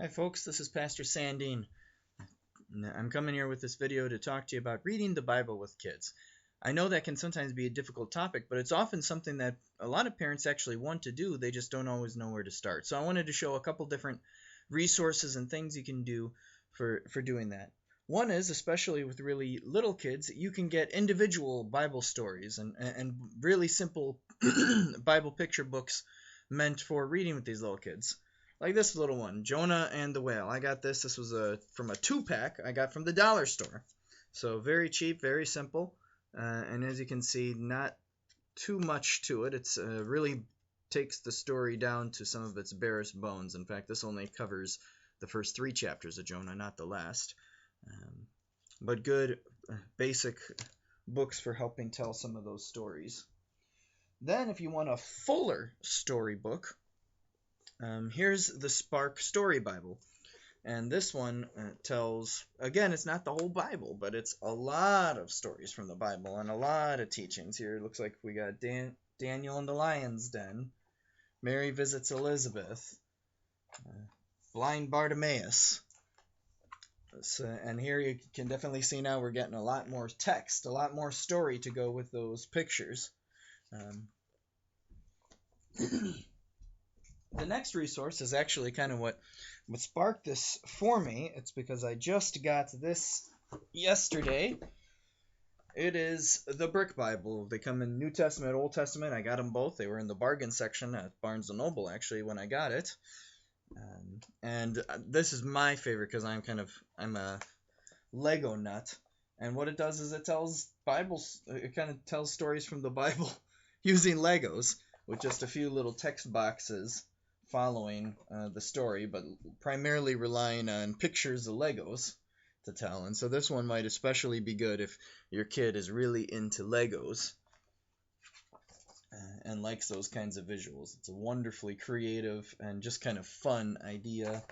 Hi folks, this is Pastor Sandine. I'm coming here with this video to talk to you about reading the Bible with kids. I know that can sometimes be a difficult topic, but it's often something that a lot of parents actually want to do, they just don't always know where to start. So I wanted to show a couple different resources and things you can do for doing that. One is, especially with really little kids, you can get individual Bible stories and really simple Bible picture books meant for reading with these little kids. Like this little one, Jonah and the Whale. I got this. This was from a 2-pack I got from the dollar store. So very cheap, very simple. And as you can see, not too much to it. It's really takes the story down to some of its barest bones. In fact, this only covers the first 3 chapters of Jonah, not the last. But good basic books for helping tell some of those stories. Then if you want a fuller storybook, here's the Spark Story Bible. And this one tells, again, it's not the whole Bible, but it's a lot of stories from the Bible and a lot of teachings. Here it looks like we got Daniel in the lion's den, Mary visits Elizabeth, blind Bartimaeus. And here you can definitely see now we're getting a lot more text, a lot more story to go with those pictures. The next resource is actually kind of what sparked this for me. It's because I just got this yesterday. It is the Brick Bible. They come in New Testament, Old Testament. I got them both. They were in the bargain section at Barnes & Noble, actually, when I got it. And this is my favorite because I'm a Lego nut. And what it does is it kind of tells stories from the Bible using Legos with just a few little text boxes following the story, but primarily relying on pictures of Legos to tell. And so this one might especially be good if your kid is really into Legos and likes those kinds of visuals. It's a wonderfully creative and just kind of fun idea.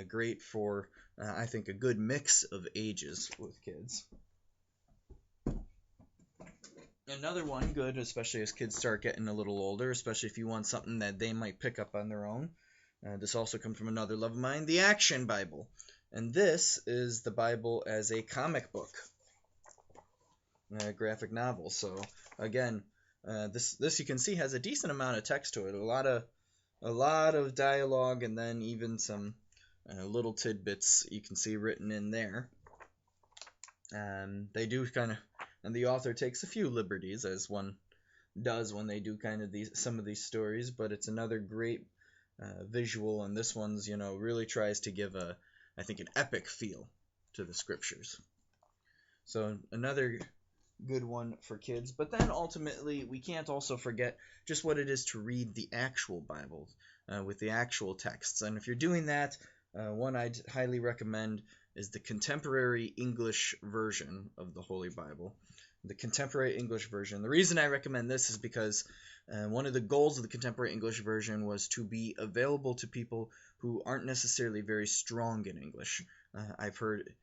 Great for, I think, a good mix of ages with kids. Another one good, especially as kids start getting a little older, especially if you want something that they might pick up on their own. This also comes from another love of mine, the Action Bible. And this is the Bible as a comic book, a graphic novel. So again, this you can see has a decent amount of text to it, a lot of dialogue, and then even some little tidbits you can see written in there. They do kind of, and the author takes a few liberties, as one does when they do kind of some of these stories, but it's another great visual, and this one's, really tries to give I think, an epic feel to the scriptures. So another good one for kids. But then ultimately, we can't also forget just what it is to read the actual Bible with the actual texts. And if you're doing that, one I'd highly recommend is the Contemporary English version of the Holy Bible. The Contemporary English version. The reason I recommend this is because one of the goals of the Contemporary English version was to be available to people who aren't necessarily very strong in English. I've heard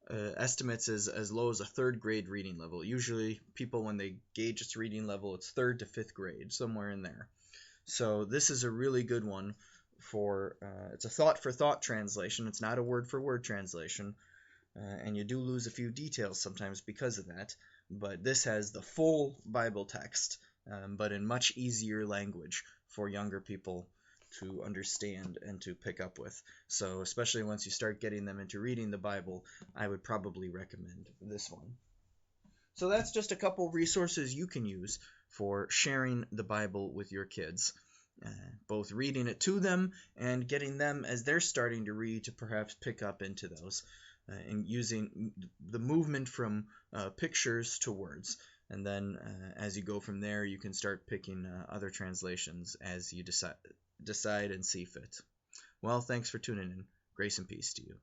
estimates as low as a 3rd grade reading level. Usually people, when they gauge its reading level, it's 3rd to 5th grade, somewhere in there. So this is a really good one for, it's a thought-for-thought translation. It's not a word-for-word translation. And you do lose a few details sometimes because of that. But this has the full Bible text, but in much easier language for younger people to understand and to pick up with. So especially once you start getting them into reading the Bible, I would probably recommend this one. So that's just a couple resources you can use for sharing the Bible with your kids. Both reading it to them and getting them, as they're starting to read, to perhaps pick up into those. And using the movement from pictures to words. And then as you go from there, you can start picking other translations as you decide and see fit. Well, thanks for tuning in. Grace and peace to you.